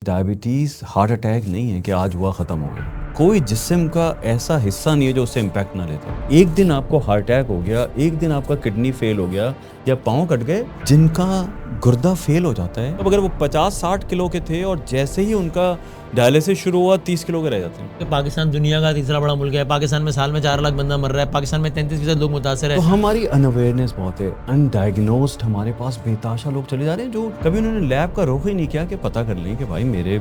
Diabetes heart attack नहीं है कि आज हुआ ख़त्म हो गया। कोई जिस्म का ऐसा हिस्सा नहीं है जो उससे इम्पैक्ट ना लेता। एक दिन आपको हार्ट अटैक हो गया, एक दिन आपका किडनी फेल हो गया या पाँव कट गए, जिनका गुर्दा फेल हो जाता है, अब अगर वो 50-60 किलो के थे और जैसे ही उनका डायलिसिस शुरू हुआ 30 किलो के रह जाते हैं। पाकिस्तान दुनिया का तीसरा बड़ा मुल्क है। पाकिस्तान में साल में 4 लाख बंदा मर रहा है। पाकिस्तान में 33% लोग मुतासर है। तो हमारी अनअवेयरनेस बहुत है। अनडायग्नोस्ड हमारे पास बेताशा लोग चले जा रहे हैं जो कभी उन्होंने लैब का रुख ही नहीं किया कि पता कर लें कि भाई मेरे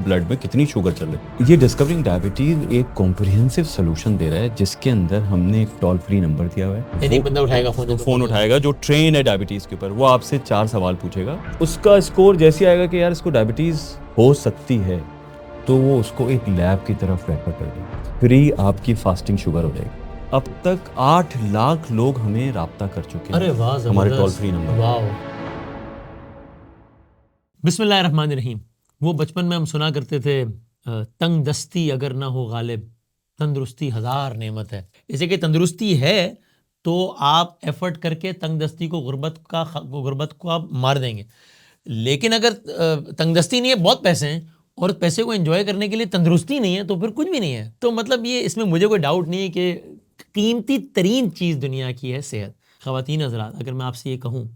ब्लड में कितनी शुगर चल रही है। ये डिस्कवरिंग डायबिटीज एक कॉम्प्रिहेंसिव सोल्यूशन दे रहा है जिसके अंदर हमने एक टोल फ्री नंबर दिया हुआ है। एक बंदा उठाएगा फोन उठाएगा जो ट्रेन है डायबिटीज के ऊपर, वो आपसे 4 सवाल पूछेगा। उसका स्कोर जैसे आएगा कि यार इसको डायबिटीज हो सकती है, तो वो उसको एक लैब की तरफ रेफर कर देगा। फ्री आपकी फास्टिंग शुगर हो जाएगी। अब तक 8 लाख लोग हमें राब्ता कर चुके हैं। अरे वाह, हमारे टोल फ्री नंबर। वाह। बिस्मिल्लाहिर्रहमानिर्रहीम। वो बचपन में हम सुना करते थे, तंग दस्ती अगर ना हो गालिब, तंदुरुस्ती हजार नेमत है। इसे कि तंदुरुस्ती है तो आप एफर्ट करके तंग दस्ती को, गुर्बत को आप मार देंगे। लेकिन अगर तंगदस्ती नहीं है, बहुत पैसे हैं और पैसे को एंजॉय करने के लिए तंदुरुस्ती नहीं है, तो फिर कुछ भी नहीं है। तो मतलब ये, इसमें मुझे कोई डाउट नहीं है कि कीमती तरीन चीज़ दुनिया की है सेहत। ख़वातीन हज़रात, अगर मैं आपसे ये कहूँ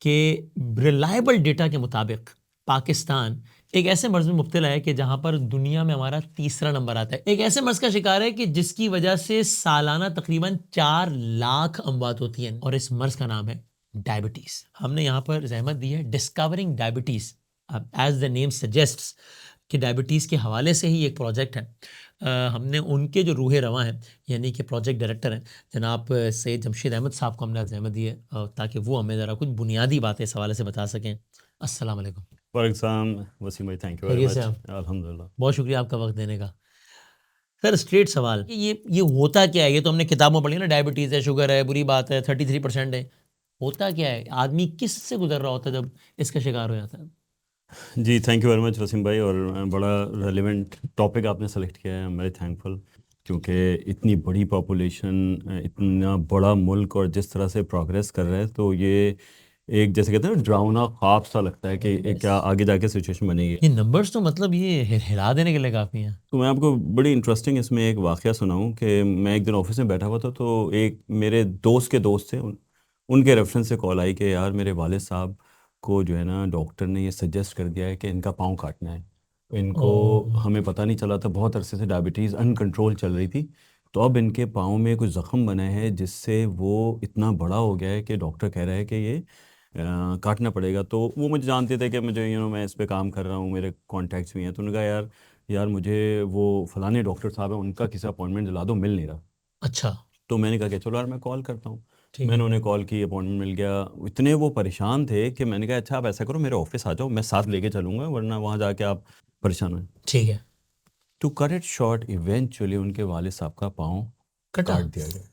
कि रिलायबल डेटा के मुताबिक पाकिस्तान एक ऐसे मर्ज़ में मुब्तला है कि जहाँ पर दुनिया में हमारा तीसरा नंबर आता है। एक ऐसे मर्ज़ का शिकार है कि जिसकी वजह से सालाना तकरीबन 4 लाख अमवात होती हैं, और इस मर्ज़ का नाम है डायबिटीज़। हमने यहाँ पर जहमत दी है discovering diabetes, as the name suggests कि डायबिटीज़ के हवाले से ही एक प्रोजेक्ट है। हमने उनके जो रूह रवां हैं, यानी कि प्रोजेक्ट डायरेक्टर हैं जनाब सैयद जमशेद अहमद साहब को हमने जहमत दी है ताकि वो हमें ज़रा कुछ बुनियादी बातें इस हवाले से बता सकें। अस्सलाम वालेकुम। वसीम भाई, थैंक यू वेरी मच। अल्हम्दुलिल्लाह, बहुत शुक्रिया आपका वक्त देने का। सर, स्ट्रेट सवाल, ये होता क्या है? ये तो हमने किताबों में पढ़ी ना, डायबिटीज़ है, शुगर है, बुरी बात है, 33% है। होता क्या है? आदमी किस से गुजर रहा होता है जब इसका शिकार हो जाता है? जी thank you very much Wasim भाई, और बड़ा रेलिवेंट टॉपिक आपने सेलेक्ट किया है। आई एम वेरी थैंकफुल, क्योंकि इतनी बड़ी पॉपुलेशन, इतना बड़ा मुल्क और जिस तरह से प्रोग्रेस कर रहा है, तो ये एक जैसे कहते हैं ना डरावना ख्वाब सा लगता है कि क्या आगे जाके सिचुएशन बनेगी। ये नंबर्स तो मतलब ये हिला देने के लिए काफ़ी हैं। तो मैं आपको बड़ी इंटरेस्टिंग इसमें एक वाक़या सुनाऊं कि मैं एक दिन ऑफिस में बैठा हुआ था, तो एक मेरे दोस्त के दोस्त थे, उनके रेफरेंस से कॉल आई कि यार मेरे वालिद साहब को जो है ना डॉक्टर ने ये सजेस्ट कर दिया है कि इनका पाँव काटना है। इनको हमें पता नहीं चला था, बहुत अरसे से डायबिटीज़ अनकंट्रोल चल रही थी, तो अब इनके पाँव में कुछ ज़ख़म बना है जिससे वो इतना बड़ा हो गया है कि डॉक्टर कह रहा है कि ये काटना पड़ेगा। तो वो मुझे जानते थे कि मुझे मैं इस पे काम कर रहा हूँ, मेरे कॉन्टैक्ट्स भी हैं, तो उन्होंने कहा यार मुझे वो फ़लाने डॉक्टर साहब हैं, उनका किसी अपॉइंटमेंट दिला दो, मिल नहीं रहा। अच्छा, तो मैंने कहा कि चलो यार मैं कॉल करता हूँ। ठीक मैंने है। उन्हें कॉल की, अपॉइंटमेंट मिल गया। इतने वो परेशान थे कि मैंने कहा अच्छा आप ऐसा करो, मेरे ऑफिस आ जाओ, मैं साथ लेके चलूँगा, वरना वहाँ जाके आप परेशान हैं। ठीक है। To cut it short, eventually उनके वालिद साहब का पाँव कटा? काट दिया गया।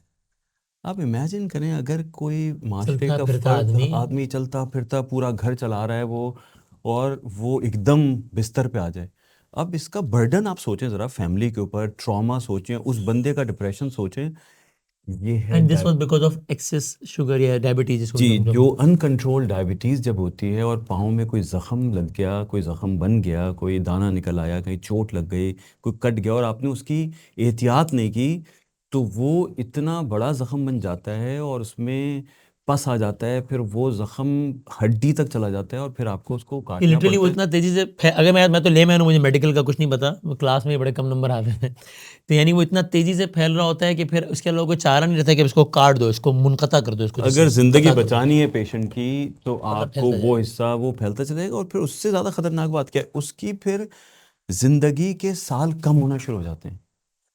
आप इमेजिन करें, अगर कोई माशरे चलता का फिरता फ़र्द, आदमी। आदमी चलता फिरता पूरा घर चला रहा है वो, और वो एकदम बिस्तर पे आ जाए, अब इसका बर्डन आप सोचें ज़रा, फैमिली के ऊपर ट्रॉमा सोचें, उस बंदे का डिप्रेशन सोचें। ये है and this was because of excess sugar या डायबिटीज जिसको जी, हम जो अनकंट्रोल डायबिटीज़ जब होती है और पाँव में कोई ज़ख़म लग गया, कोई ज़ख़म बन गया, कोई दाना निकल आया, कहीं चोट लग गई, कोई कट गया और आपने उसकी एहतियात नहीं की, तो वो इतना बड़ा ज़ख़म बन जाता है और उसमें पस आ जाता है, फिर वो ज़ख़म हड्डी तक चला जाता है और फिर आपको उसको ये काटना लिटरली वो पड़ता है। इतना तेजी से अगर मैं तो लेमैन हूँ, मुझे मेडिकल का कुछ नहीं पता, वो क्लास में बड़े कम नंबर आते हैं। तो यानी वो इतना तेजी से फैल रहा होता है कि फिर उसके अलावा कोई चारा नहीं रहता कि इसको काट दो, इसको मुनक़ता कर दो, इसको अगर ज़िंदगी कता कर दो, बचानी है पेशेंट की, तो मतलब आपको फैलता वो जाएगा। हिस्सा वो फैलता चलेगा, और फिर उससे ज़्यादा ख़तरनाक बात क्या है, उसकी फिर ज़िंदगी के साल कम होना शुरू हो जाते हैं।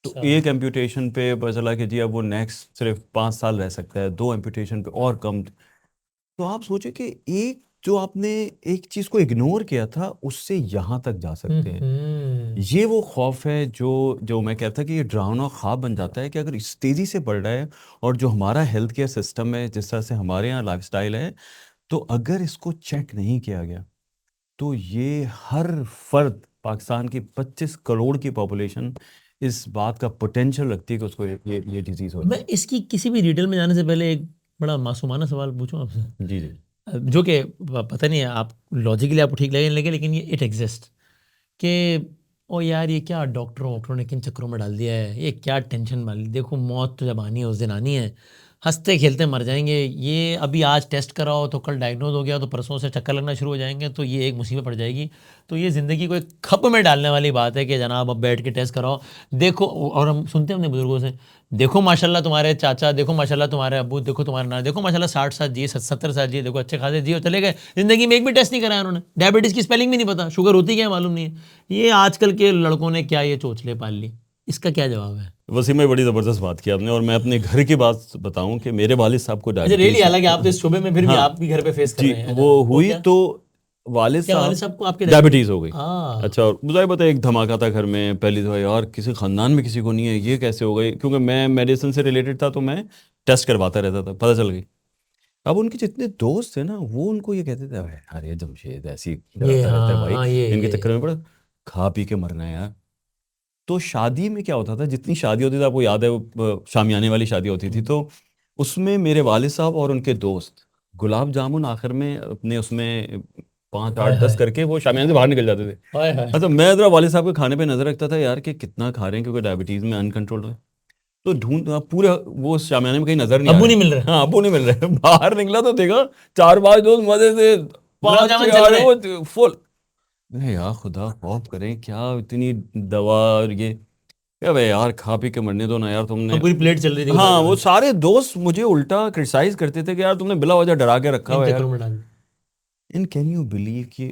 तो अच्छा। एक एम्पुटेशन पे पता चला कि जी अब वो नेक्स्ट सिर्फ 5 साल रह सकता है, 2 एम्पुटेशन पे और कम। तो आप सोचो कि एक जो आपने एक चीज़ को इग्नोर किया था, उससे यहाँ तक जा सकते हैं। ये वो खौफ है जो जो मैं कहता कि ये डरावना ख्वाब बन जाता है कि अगर इस तेज़ी से बढ़ रहा है, और जो हमारा हेल्थ केयर सिस्टम है, जिस तरह से हमारे यहाँ लाइफस्टाइल है, तो अगर इसको चेक नहीं किया गया, तो ये हर फर्द, पाकिस्तान की 25 करोड़ की पॉपुलेशन इस बात का पोटेंशियल रखती है कि उसको ये डिजीज़ हो मैं जाए। इसकी किसी भी डिटेल में जाने से पहले एक बड़ा मासूमाना सवाल पूछूं आपसे, जी जी। जो कि पता नहीं है आप लॉजिकली आपको ठीक लगे लेकिन ये इट एग्जिस्ट, कि ओ यार ये क्या डॉक्टरों वॉक्टरों ने किन चक्करों में डाल दिया है, ये क्या टेंशन वाली, देखो मौत तो जब आनी है उस दिन आनी है, हंसते खेलते मर जाएंगे, ये अभी आज टेस्ट कराओ तो कल डायग्नोज हो गया तो परसों से चक्कर लगना शुरू हो जाएंगे, तो ये एक मुसीबत पड़ जाएगी। तो ये ज़िंदगी को एक खप में डालने वाली बात है कि जनाब अब बैठ के टेस्ट कराओ, देखो। और हम सुनते हैं अपने बुजुर्गों से, देखो माशाल्लाह तुम्हारे चाचा, देखो माशाल्लाह तुम्हारे अब्बू, देखो तुम्हारे नाना, देखो माशाल्लाह 60 साल जिए, 70 साल जिए, देखो अच्छे खासे जिए और चले गए, ज़िंदगी में एक भी टेस्ट नहीं कराया उन्होंने, डायबिटीज़ की स्पेलिंग भी नहीं पता, शुगर होती क्या है मालूम नहीं है। ये आजकल के लड़कों ने क्या ये चोचले पाल ली, इसका क्या जवाब है? वसीम भाई बड़ी ज़बरदस्त बात की आपने, और मैं अपने घर की बात बताऊं कि मेरे वालिद साहब को अच्छा रियली, डायबिटीज़, हालांकि आप तो इस शोबे में फिर भी हाँ आप भी घर पे फेस कर जी, रहे हैं। वो अच्छा, वो हुई क्या तो वालिद क्या वाले साहब साहब को आपके डायबिटीज़ हो गई। हाँ अच्छा, और मुझे पता है एक धमाका था घर में, पहली दफ़ा यार किसी ख़ानदान में किसी को नहीं है, ये कैसे हो गई, क्योंकि मैं मेडिसिन से रिलेटेड था तो मैं टेस्ट करवाता रहता था, पता चल गई। अब उनके जितने दोस्त थे ना वो उनको ये कहते थे, "अबे यार ये जमशेद ऐसी ही ये डराता रहता है हाँ भाई, हाँ इनके ये चक्कर में पड़ा, खा पी के मरना है यार।" तो शादी में क्या होता था, जितनी शादी होती थी आपको याद है, वो शामियाने वाली शादी होती थी, तो उसमें मेरे वालिद साहब और उनके दोस्त गुलाब जामुन आखिर में अपने उसमें 5 हाय 8 10 हाय करके वो शामियाने से बाहर निकल जाते थे। हाय हाय। अच्छा, मैं जरा वालिद साहब के खाने पे नजर रखता था यार कि कितना खा रहे हैं, क्योंकि डायबिटीज में अनकंट्रोल है, तो ढूंढ पूरे वो शामियाने में कहीं नजर नहीं आ अब्बू रहे। नहीं मिल रहे, हाँ, अबू नहीं मिल रहे। बाहर निकला तो देखा 4 5 दोस्त मजे से गुलाब 5 जामुन 6 चल आ रहे रहे हैं। वो फुल। मैं यार खुदा खौफ करें क्या इतनी दवा और ये, क्या भाई यार खा पी के मरने दो ना यार तुमने। और पूरी प्लेट चल रही थी गुलाब हाँ, वो जामुन, सारे दोस्त मुझे उल्टा क्रिटिसाइज करते थे कि यार तुमने बिला वजह डरा के रखा इन हुआ है यार। चक्करों में डाल दी। इन कैन यू बिलीव कि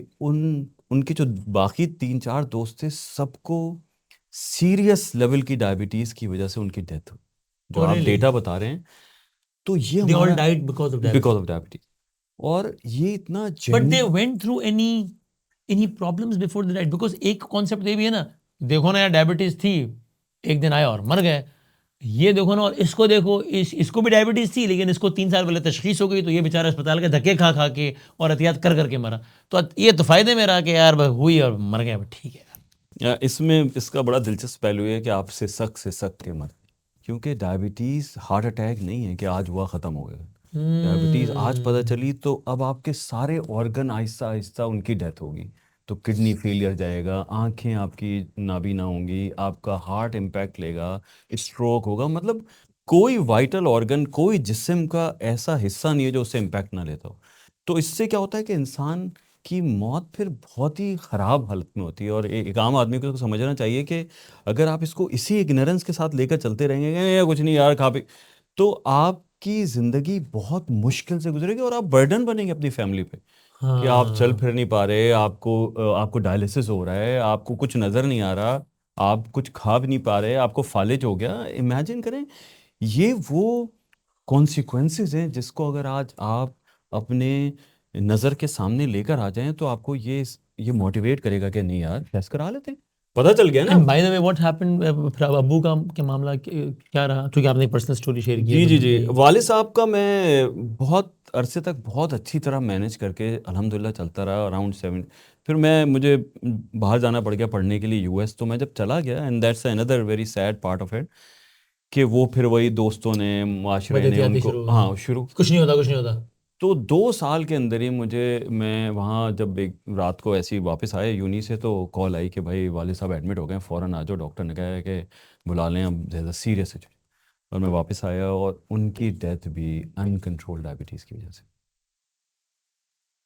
उनके जो बाकी 3 4 दोस्त थे सबको सीरियस लेवल की डायबिटीज की वजह से उनकी डेथ हुई, जो ओ आप रियली, डेटा बता रहे हैं। तो ये दे ऑल हमारा died because of because diabetes. Of diabetes, और ये इतना but they genuine. Went through any problems before they died? Because एक कॉन्सेप्ट ये भी है ना, देखो ना यार डायबिटीज थी, एक दिन आया और मर गए, ये देखो ना, और इसको देखो, इसको भी डायबिटीज थी लेकिन इसको 3 साल पहले तशखीस हो गई, तो ये बेचारा अस्पताल के धक्के खा खा के और एहतियात कर करके मरा। तो ये तो फायदे में रहा कि यार बस हुई और मर गया, बस ठीक है यार। इसमें इसका बड़ा दिलचस्प पहलू है कि आपसे से सक के मर, क्योंकि डायबिटीज़ हार्ट अटैक नहीं है कि आज हुआ ख़त्म हो गया। डायबिटीज़ आज पता चली तो अब आपके सारे ऑर्गन आहिस्ता आहिस्ता उनकी डेथ होगी, तो किडनी फेलियर जाएगा, आंखें आपकी नाबीना होंगी, आपका हार्ट इम्पैक्ट लेगा, स्ट्रोक होगा, मतलब कोई वाइटल ऑर्गन, कोई जिस्म का ऐसा हिस्सा नहीं है जो उससे इम्पैक्ट ना लेता हो। तो इससे क्या होता है कि इंसान की मौत फिर बहुत ही ख़राब हालत में होती है, और एक आम आदमी को तो समझना चाहिए कि अगर आप इसको इसी इग्नोरेंस के साथ लेकर चलते रहेंगे कि ये कुछ नहीं यार खा पी, तो आपकी ज़िंदगी बहुत मुश्किल से गुजरेगी और आप बर्डन बनेंगे अपनी फैमिली पे, कि आप चल हाँ फिर नहीं पा रहे, आपको डायलिसिस हो रहा है, आपको कुछ नज़र नहीं आ रहा, आप कुछ खा भी नहीं पा रहे, आपको फालिज हो गया। इमेजिन करें, ये वो कॉन्सिक्वेंसेस हैं जिसको अगर आज आप अपने नज़र के सामने लेकर आ जाएं तो आपको ये मोटिवेट करेगा कि नहीं यार टेस्ट करा लेते हैं, पता चल गया ना। And by the way what happened, फिर अब अब्बू का क्या मामला क्या रहा, क्योंकि आपने पर्सनल स्टोरी शेयर की है जी तो जी जी, यही। वालिद साहब का मैं बहुत अरसे तक बहुत अच्छी तरह मैनेज करके अल्हम्दुलिल्लाह चलता रहा, अराउंड 7। फिर मुझे बाहर जाना पड़ गया पढ़ने के लिए यूएस, तो मैं जब चला गया, and that's another very sad part of it, कि वो फिर वही दोस्तों ने, माशरे ने बदहतियाती उनको, शुरू हो गई, हाँ शुरू। कुछ नहीं होता कुछ नहीं होता। तो 2 साल के अंदर ही मैं वहाँ जब एक रात को ऐसे ही वापस आया यूनी से, तो कॉल आई कि भाई वालिद साहब एडमिट हो गए हैं, फ़ौरन आ जाओ, डॉक्टर ने कहा है कि बुला लें, अब ज़्यादा सीरियस है। और मैं वापस आया और उनकी डेथ भी अनकंट्रोल्ड डायबिटीज़ की वजह से।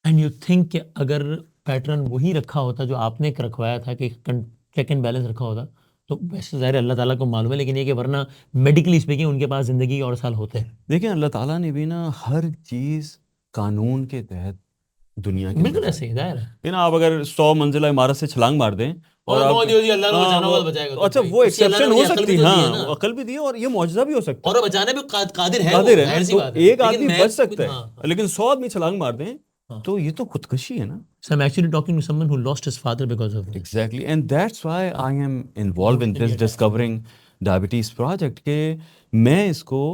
एंड यू थिंक कि अगर पैटर्न वही रखा होता जो आपने रखवाया था, कि चेक एंड बैलेंस रखा होता, तो वैसे ज़ाहिर है अल्लाह ताला को मालूम है, लेकिन ये कि वरना मेडिकली स्पीकिंग उनके पास ज़िंदगी के और साल होते हैं। देखिए, अल्लाह ताला ने भी ना हर चीज़ कानून के तहत दुनिया के अंदर बिल्कुल ऐसे डाली ही जाहिर है। है ना। आप अगर 100 मंजिला इमारत से छलांग मार दें और और आप, मोदी जी अल्लाह ने हाँ बचाना वो, होगा तो बचाएगा, तो तो अच्छा भाई वो उसी अल्लाह ने एक्सेप्शन हो मुझे अकल सकती भी है, तो दी है हाँ ना, वो अकल भी दी है और ये मौजज़ा भी हो सकता है। और वो बचाने पे कादिर है, वो कादिर है ना, जाहिर सी तो बात है, एक लेकिन आदमी मैं बच सकता है, हाँ लेकिन 100 आदमी छलांग मार दें हाँ। तो ये तो खुदकशी है ना। So I'm actually talking to someone who lost his father because of this. Exactly, and that's why I am involve in Emotionally this attached. Discovering diabetes project, के मैं इसको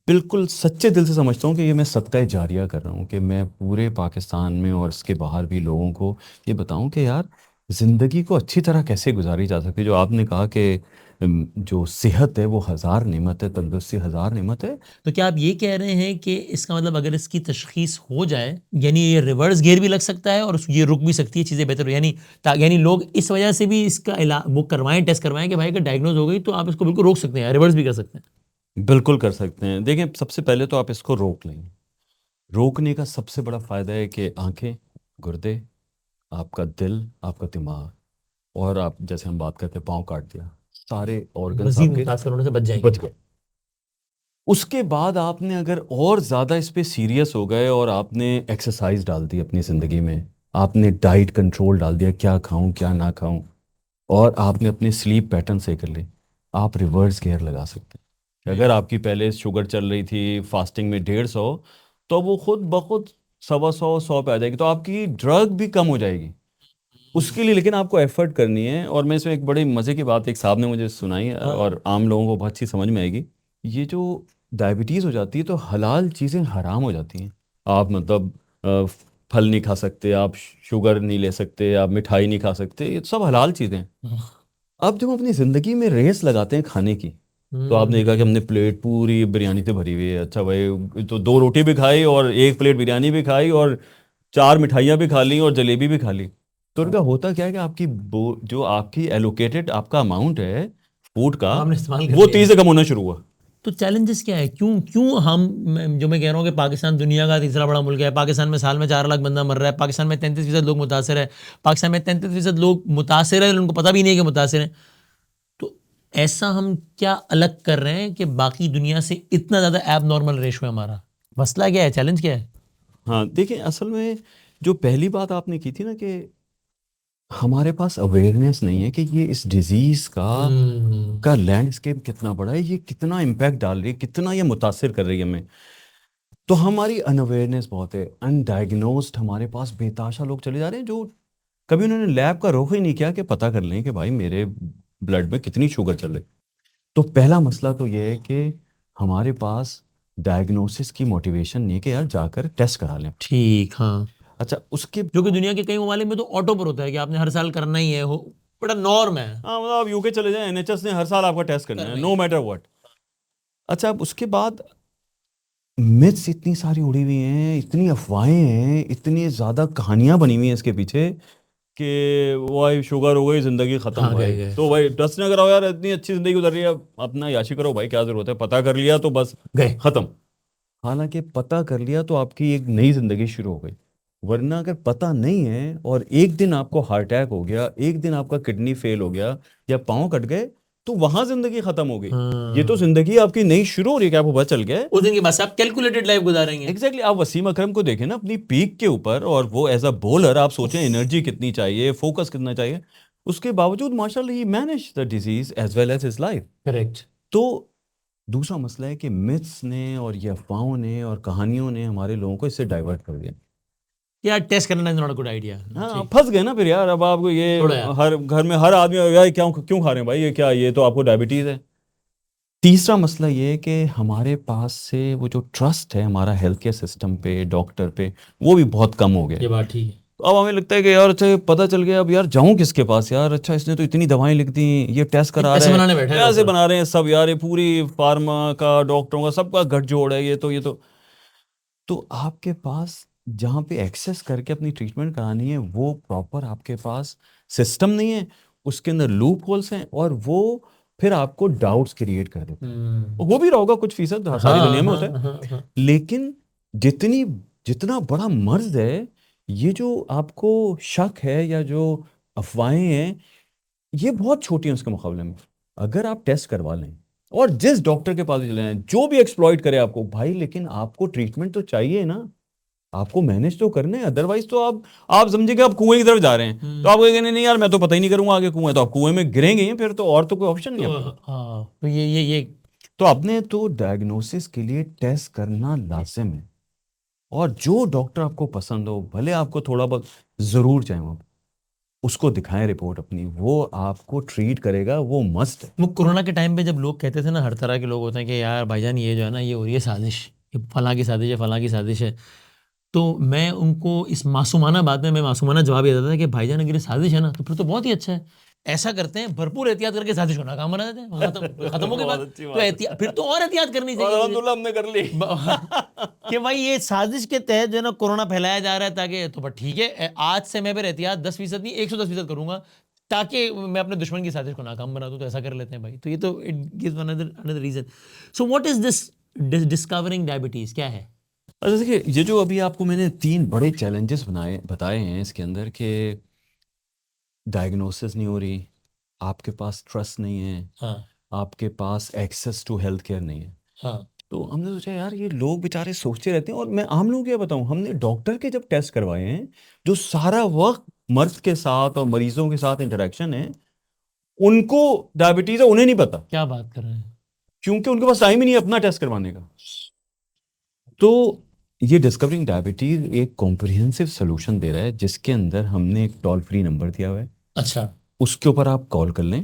बिल्कुल सच्चे दिल से समझता हूँ कि ये मैं सदका जारिया कर रहा हूँ, कि मैं पूरे पाकिस्तान में और इसके बाहर भी लोगों को ये बताऊँ कि यार ज़िंदगी को अच्छी तरह कैसे गुजारी जा सकती है। जो आपने कहा कि जो सेहत है वो हज़ार नेमत है, तंदुरुस्ती हज़ार नेमत है। तो क्या आप ये कह रहे हैं कि इसका मतलब अगर इसकी तशखीस हो जाए, यानी ये रिवर्स गियर भी लग सकता है और ये रुक भी सकती है, चीज़ें बेहतर हो, यानी लोग इस वजह से भी इसका इलाज वो करवाएं, टेस्ट करवाएं कि भाई अगर डायग्नोज हो गई तो आप इसको बिल्कुल रोक सकते हैं, रिवर्स भी कर सकते हैं। बिल्कुल कर सकते हैं। देखें, सबसे पहले तो आप इसको रोक लें। रोकने का सबसे बड़ा फ़ायदा है कि आंखें, गुर्दे, आपका दिल, आपका दिमाग, और आप जैसे हम बात करते हैं पाँव काट दिया, सारे ऑर्गन्स मजीद आपके मुतासर होने से बच जाएंगे। बच गए। उसके बाद आपने अगर और ज़्यादा इस पे सीरियस हो गए और आपने एक्सरसाइज डाल दी अपनी ज़िंदगी में, आपने डाइट कंट्रोल डाल दिया, क्या खाऊं क्या ना खाऊं, और आपने अपने स्लीप पैटर्न सही कर ले, आप रिवर्स गियर लगा सकते हैं। अगर आपकी पहले शुगर चल रही थी फास्टिंग में 150, तो वो खुद ब खुद 125 100 पे आ जाएगी, तो आपकी ड्रग भी कम हो जाएगी। उसके लिए लेकिन आपको एफर्ट करनी है। और मैं इसमें एक बड़ी मज़े की बात एक साहब ने मुझे सुनाई, हाँ। और आम लोगों को बहुत अच्छी समझ में आएगी। ये जो डायबिटीज़ हो जाती है तो हलाल चीज़ें हराम हो जाती हैं। आप मतलब फल नहीं खा सकते, आप शुगर नहीं ले सकते, आप मिठाई नहीं खा सकते, ये सब हलाल चीज़ें हैं। अब जब हम अपनी ज़िंदगी में रेस लगाते हैं खाने की, तो आपने देखा कि हमने प्लेट पूरी बिरयानी से भरी हुई है, अच्छा भाई तो 2 रोटी भी खाई और 1 प्लेट बिरयानी भी खाई और 4 मिठाइयाँ भी खा ली और जलेबी भी खा ली। तो उनका होता क्या है कि आपकी जो आपकी एलोकेटेड आपका अमाउंट है फूड का, हमने इस्तेमाल कर वो लिया 30 से कम होना शुरू हुआ। तो चैलेंजेस क्या है, क्यों क्यों हम जो मैं कह रहा हूँ कि पाकिस्तान दुनिया का तीसरा बड़ा मुल्क है, पाकिस्तान में साल में 4 लाख बंदा मर रहा है, पाकिस्तान में 33% लोग मुतासर है, पाकिस्तान में 33% लोग मुतासर है, उनको पता भी नहीं है कि मुतासर है। तो ऐसा हम क्या अलग कर रहे हैं कि बाकी दुनिया से इतना ज़्यादा एब नॉर्मल रेशो है हमारा? मसला क्या है, चैलेंज क्या है? हाँ देखिए, असल में जो पहली बात आपने की थी ना कि हमारे पास अवेयरनेस नहीं है कि ये इस डिजीज़ का लैंडस्केप कितना बड़ा है, ये कितना इम्पैक्ट डाल रही है, कितना ये मुतासिर कर रही है हमें। तो हमारी अनअवेयरनेस बहुत है, अनडायग्नोस्ड हमारे पास बेताशा लोग चले जा रहे हैं, जो कभी उन्होंने लैब का रुख ही नहीं किया कि पता कर लें कि भाई मेरे ब्लड में कितनी शुगर चल रही। तो पहला मसला तो ये है कि हमारे पास डायग्नोसिस की मोटिवेशन नहीं है कि यार जाकर टेस्ट करा लें। ठीक, हाँ। अच्छा, उसके जो कि दुनिया के कई ममालिक में तो ऑटो पर होता है कि आपने हर साल करना ही है, हो बड़ा नॉर्म है। हाँ मतलब आप यूके चले जाएं, एनएचएस ने हर साल आपका टेस्ट करना है, करना ही नो मैटर व्हाट। अच्छा, अब उसके बाद मिथ्स इतनी सारी उड़ी हुई हैं, इतनी अफवाहें हैं, इतनी ज़्यादा कहानियां बनी हुई हैं इसके पीछे कि भाई शुगर हो गई ज़िंदगी ख़त्म हाँ, भाई, गए तो भाई टेस्ट ना कराओ यार, इतनी अच्छी ज़िंदगी गुजर रही है, अपना याशी करो भाई, क्या ज़रूरत है, पता कर लिया तो बस गए। ख़त्म। हालांकि पता कर लिया तो आपकी एक नई ज़िंदगी शुरू हो गई। वरना अगर पता नहीं है और एक दिन आपको हार्ट अटैक हो गया, एक दिन आपका किडनी फेल हो गया या पाँव कट गए, तो वहां ज़िंदगी ख़त्म हो गई। ये तो हाँ, ज़िंदगी आपकी नई शुरू हो रही है कि आपको पता चल गया। उस दिन के बाद से आप कैलकुलेटेड लाइफ गुजारेंगे। एग्जैक्टली, आप वसीम अकरम को देखें ना अपनी पीक के ऊपर, और वो एज अ बॉलर आप सोचें एनर्जी कितनी चाहिए, फोकस कितना चाहिए, उसके बावजूद माशाल्लाह ही manage the disease as well as his life. Correct. तो दूसरा मसला है कि मिथ्स ने और ये अफवाहों ने और कहानियों ने हमारे लोगों को इससे डाइवर्ट कर दिया। यार टेस्ट करना is not a good idea. हाँ, ठीक, फंस गए ना फिर यार। अब आपको ये छोड़ो यार। हर घर में हर आदमी यार क्यों क्यों खा रहे हैं भाई, ये क्या, ये तो आपको डायबिटीज है। तीसरा मसला ये है कि हमारे पास से वो जो ट्रस्ट है हमारा हेल्थ केयर सिस्टम पे, डॉक्टर पे, वो भी बहुत कम हो गया ये है। बात ठीक है। तो अब हमें लगता है कि यार अच्छा ये पता चल गया, अब यार जाऊं किसके पास यार, अच्छा इसने तो इतनी दवाएं लिख दी, ये टेस्ट ये करा पैसे रहे हैं, बनाने बैठे हैं पैसे डॉक्टर। बना रहे हैं सब यार, ये पूरी फार्मा का डॉक्टरों का सबका गठजोड़ है, ये तो आपके पास जहाँ पे एक्सेस करके अपनी ट्रीटमेंट करानी है वो प्रॉपर आपके पास सिस्टम नहीं है, उसके अंदर लूप होल्स हैं, और वो फिर आपको डाउट्स क्रिएट कर देते हैं। हो भी रहा होगा कुछ फीसद, सारी हाँ, दुनिया में हाँ, होता है। हाँ, हाँ। लेकिन जितनी जितना बड़ा मर्ज है, ये जो आपको शक है या जो अफवाहें हैं, ये बहुत छोटी हैं उसके मुकाबले में। अगर आप टेस्ट करवा लें और जिस डॉक्टर के पास भी चले जाएं, जो भी एक्सप्लॉइट करे आपको भाई, लेकिन आपको ट्रीटमेंट तो चाहिए ना, आपको मैनेज तो करना है। अदरवाइज तो आप समझे कि आप कुएं की तरफ जा रहे हैं, तो आप कहेंगे नहीं नहीं यार मैं तो पता ही नहीं करूंगा आगे कुएं है, तो आप कुएं में गिरेंगे ही फिर, तो और तो कोई ऑप्शन नहीं तो है आपके पास। हाँ, तो ये तो आपने तो डायग्नोसिस के लिए टेस्ट करना लाजिम है, और जो डॉक्टर आपको पसंद हो, भले आपको थोड़ा बहुत ज़रूर चाहे वो, उसको दिखाएं रिपोर्ट अपनी, वो आपको ट्रीट करेगा, वो मस्ट है। वो कोरोना के टाइम पे जब लोग कहते थे ना, हर तरह के लोग होते हैं कि यार भाईजान ये जो है ना, ये हो रही है साजिश, ये फलां की साजिश है, फलां की साजिश है। तो मैं उनको इस मासूमाना बात में मैं मासूमाना जवाब ये देता था कि भाईजान अगर ये साजिश है ना तो फिर तो बहुत ही अच्छा है। ऐसा करते हैं, भरपूर एहतियात करके साजिश को नाकाम बना देते हैं, खत्म हो गई बहुत बात। अच्छी तो बात है। एहतियात, फिर तो और एहतियात करनी और चाहिए अल्हम्दुलिल्लाह हमने कर ली। कि भाई ये साजिश के तहत जो है ना कोरोना फैलाया जा रहा है, ताकि तो बट ठीक है, आज से मैं फिर एहतियात 10% नहीं 110% करूंगा, ताकि मैं अपने दुश्मन की साजिश को नाकाम बना दूं। तो ऐसा कर लेते हैं भाई, तो ये तो it gives another reason. So what is this discovering diabetes, क्या है? अच्छा देखिए, ये जो अभी आपको मैंने 3 बड़े चैलेंजेस बताए हैं इसके अंदर, कि डायग्नोसिस नहीं हो रही, आपके पास ट्रस्ट नहीं है, हाँ आपके पास एक्सेस टू हेल्थ केयर नहीं है। हाँ तो हमने सोचा यार ये लोग बेचारे सोचते रहते हैं, और मैं आम लोगों को क्या बताऊं, हमने डॉक्टर के जब टेस्ट करवाए हैं, जो सारा वक्त मर्ज के साथ और मरीजों के साथ इंटरेक्शन है, उनको डायबिटीज है, उन्हें नहीं पता, क्या बात कर रहे हैं? क्योंकि उनके पास टाइम ही नहीं है अपना टेस्ट करवाने का। तो ये डिस्कवरिंग डायबिटीज एक कॉम्प्रिहेंसिव सोल्यूशन दे रहा है, जिसके अंदर हमने एक टोल फ्री नंबर दिया हुआ है, अच्छा, उसके ऊपर आप कॉल कर लें,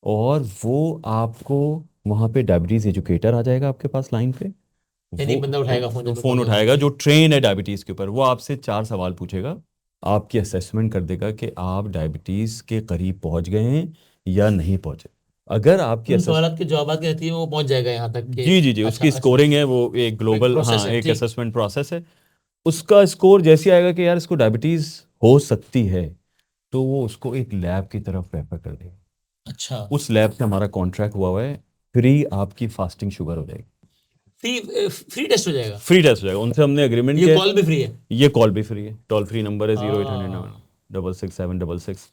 और वो आपको वहाँ पे डायबिटीज एजुकेटर आ जाएगा आपके पास लाइन पे। यानी वो बंदा उठाएगा फोन जब मैं फोन कॉल उठाएगा, करूंगा। जो ट्रेन है डायबिटीज के ऊपर, वो आपसे 4 सवाल पूछेगा, आपकी असेसमेंट कर देगा कि आप डायबिटीज के करीब पहुंच गए हैं या नहीं पहुंचे। अगर आपकी उन असेस सवालों के जवाब के नतीजे में वो पहुंच जाएगा यहाँ तक कि जी जी जी, अच्छा उसकी अच्छा, स्कोरिंग है, वो एक एक ग्लोबल, प्रोसेस हाँ, है, एक ठीक। असेसमेंट प्रोसेस है। उसका स्कोर जैसे आएगा कि यार इसको डायबिटीज हो सकती है, तो वो उसको एक लैब की तरफ रेफर कर देगा। अच्छा, उस लैब से हमारा कॉन्ट्रैक्ट हुआ हुआ है, फ्री आपकी फास्टिंग शुगर हो जाएगी, फ्री फ्री टेस्ट हो जाएगा? फ्री टेस्ट हो जाएगा, उनसे हमने एग्रीमेंट ये किया कॉल भी फ्री है? है। ये कॉल भी फ्री है, टोल फ्री नंबर है 0800 हाँ 66766।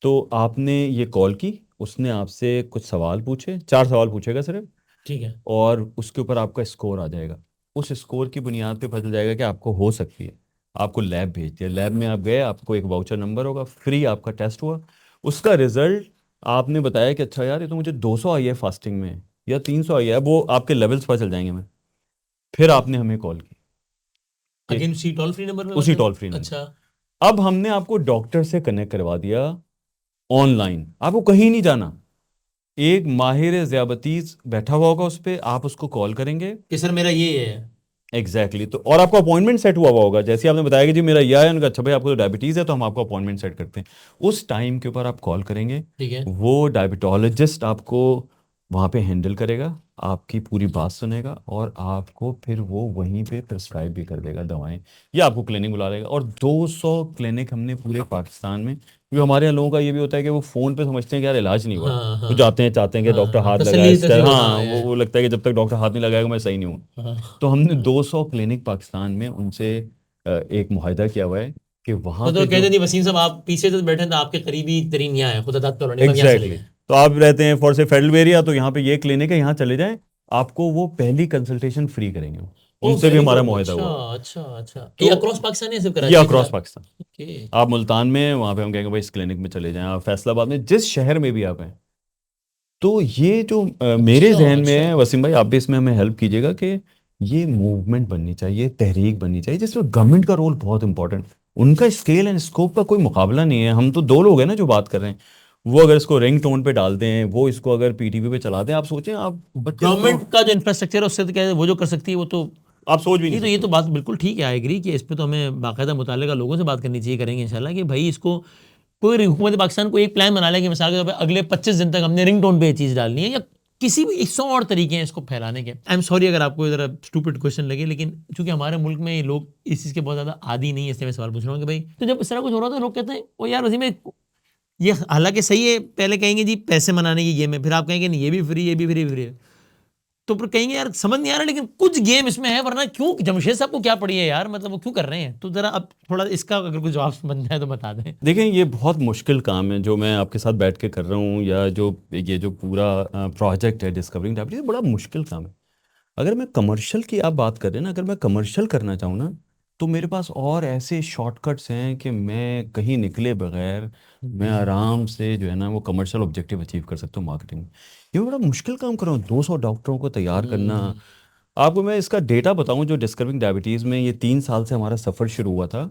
तो आपने ये कॉल की, उसने आपसे कुछ सवाल पूछे, 4 सवाल पूछेगा सिर्फ, ठीक है। और उसके ऊपर आपका स्कोर आ जाएगा। उस स्कोर की बुनियाद पे पता चल जाएगा कि आपको हो सकती है। आपको लैब भेज दिया, लैब में आप गए, आपको एक वाउचर नंबर होगा, फ्री आपका टेस्ट हुआ, उसका रिजल्ट आपने बताया कि अच्छा यार ये तो मुझे 200 आई है फास्टिंग में, या 300 आई है, वो आपके लेवल्स पता चल जाएंगे। मैं फिर आपने हमें कॉल की कि अगेन उसी टोल फ्री नंबर में उसी मतलब? टोल फ्री अच्छा, नंबर। अब हमने आपको डॉक्टर से कनेक्ट करवा दिया ऑनलाइन, आपको कहीं नहीं जाना, एक माहिर ज़ियाबतीस बैठा हुआ होगा उस पर, आप उसको कॉल करेंगे। कि सर मेरा ये है। एग्जैक्टली तो, और आपका अपॉइंटमेंट सेट हुआ हुआ होगा, जैसे आपने बताया कि जी मेरा यह है, उनका अच्छा भाई आपको तो डायबिटीज़ है, तो हम आपको अपॉइंटमेंट सेट करते हैं। उस टाइम के ऊपर आप कॉल करेंगे, ठीक है। वो डायबिटोलॉजिस्ट आपको वहाँ पे हैंडल करेगा, आपकी पूरी बात सुनेगा, और आपको फिर वो वहीं पे प्रिस्क्राइब भी कर देगा दवाएं, या आपको क्लिनिक बुला लेगा। और 200 क्लिनिक हमने पूरे पाकिस्तान में, क्योंकि हमारे यहाँ लोगों का ये भी होता है कि वो फ़ोन पे समझते हैं कि यार इलाज नहीं हुआ, हाँ तो हाँ जाते हैं, चाहते हैं कि हाँ डॉक्टर हाँ, हाथ लगाए, तसल्ली तसल्ली, हाँ, हाँ वो लगता है कि जब तक डॉक्टर हाथ नहीं लगाएगा मैं सही नहीं हूँ। हाँ। तो हमने 200 क्लिनिक पाकिस्तान में उनसे एक मुआहदा किया हुआ है कि वहाँ तो पे जो कहते नहीं वसीम साहब, आप पीछे तो बैठे तो आपके करीबी तरीन यहाँ है, खुदा दाद कॉलोनी में, हम यहाँ चले एग्जैक्टली गए। तो आप रहते हैं फॉर से फेडरल एरिया, तो यहाँ पे ये क्लिनिक है, यहाँ चले जाएं, आपको वो पहली कंसल्टेशन फ्री करेंगे, ओह उनसे भी वेरी हमारा गुड, मुआहदा अच्छा हुआ हुआ है। अच्छा अच्छा। ये तो अक्रॉस पाकिस्तान है, सिर्फ ये कराची अक्रॉस फिलहाल? पाकिस्तान, ओके। आप मुल्तान में हैं, वहाँ पे हम कहेंगे भाई इस क्लिनिक में चले जाएं, आप फैसलाबाद में, जिस शहर में भी आप हैं। तो ये जो मेरे अच्छा जहन में अच्छा। है वसीम भाई, आप भी इसमें हमें हेल्प कीजिएगा कि ये मूवमेंट बननी चाहिए, तहरीक बननी चाहिए, जिसमें गवर्नमेंट का रोल बहुत इंपॉर्टेंट। उनका स्केल एंड स्कोप का कोई मुकाबला नहीं है, हम तो 2 लोग हैं ना जो बात कर रहे हैं। वो अगर इसको रिंग टोन पे डाल दें, वो इसको अगर पीटीवी पे चला दें, आप सोचें, आप 25 करोड़, गवर्नमेंट का जो इंफ्रास्ट्रक्चर है उससे तो क्या है, वो जो कर सकती है वो तो। आप सोच भी नहीं नहीं तो ये सकते। तो बात बिल्कुल ठीक है, आई एग्री कि इस पे तो हमें बाकायदा मुताल्लिका लोगों से बात करनी चाहिए, करेंगे इंशाल्लाह कि भाई इसको कोई हुकूमत पाकिस्तान को एक प्लान बना ले कि मिसाल के तौर पर अगले 25 दिन तक हमने रिंग टोन पे ये चीज़ डालनी है, या किसी भी 100 और तरीके हैं इसको फैलाने के। आई एम सॉरी अगर आपको ज़रा स्टूपिड क्वेश्चन लगे, लेकिन चूंकि हमारे मुल्क में ये लोग इस चीज़ के बहुत ज़्यादा आदी नहीं है, इसलिए मैं सवाल पूछ रहा हूँ कि भाई तो जब इस तरह कुछ हो रहा था लोग कहते हैं ओ यार उसी में ये, हालांकि सही है, पहले कहेंगे जी पैसे मनाने की गेम है, फिर आप कहेंगे नहीं ये भी फ्री, ये भी फ्री फ्री है, तो फिर कहेंगे यार समझ नहीं आ रहा, लेकिन कुछ गेम इसमें है, वरना क्यों जमशेद साहब को क्या पड़ी है यार, मतलब वो क्यों कर रहे हैं? तो जरा अब थोड़ा इसका अगर कुछ जवाब बन जाए तो बता दें। देखें, ये बहुत मुश्किल काम है जो मैं आपके साथ बैठ के कर रहा हूँ, या जो ये जो पूरा प्रोजेक्ट है डिस्कवरिंग डायबिटीज, बड़ा मुश्किल काम है। अगर मैं कमर्शियल की आप बात कर रहे हैं ना, अगर मैं कमर्शियल करना चाहूँ ना, तो मेरे पास और ऐसे शॉर्टकट्स हैं कि मैं कहीं निकले बगैर मैं आराम से जो है ना वो कमर्शियल ऑब्जेक्टिव अचीव कर सकता हूँ मार्केटिंग में। ये बड़ा मुश्किल काम कर रहा हूँ, 200 डॉक्टरों को तैयार करना। हम्म, आपको मैं इसका डेटा बताऊं, जो डिस्कवरिंग डायबिटीज़ में ये 3 साल से हमारा सफ़र शुरू हुआ था,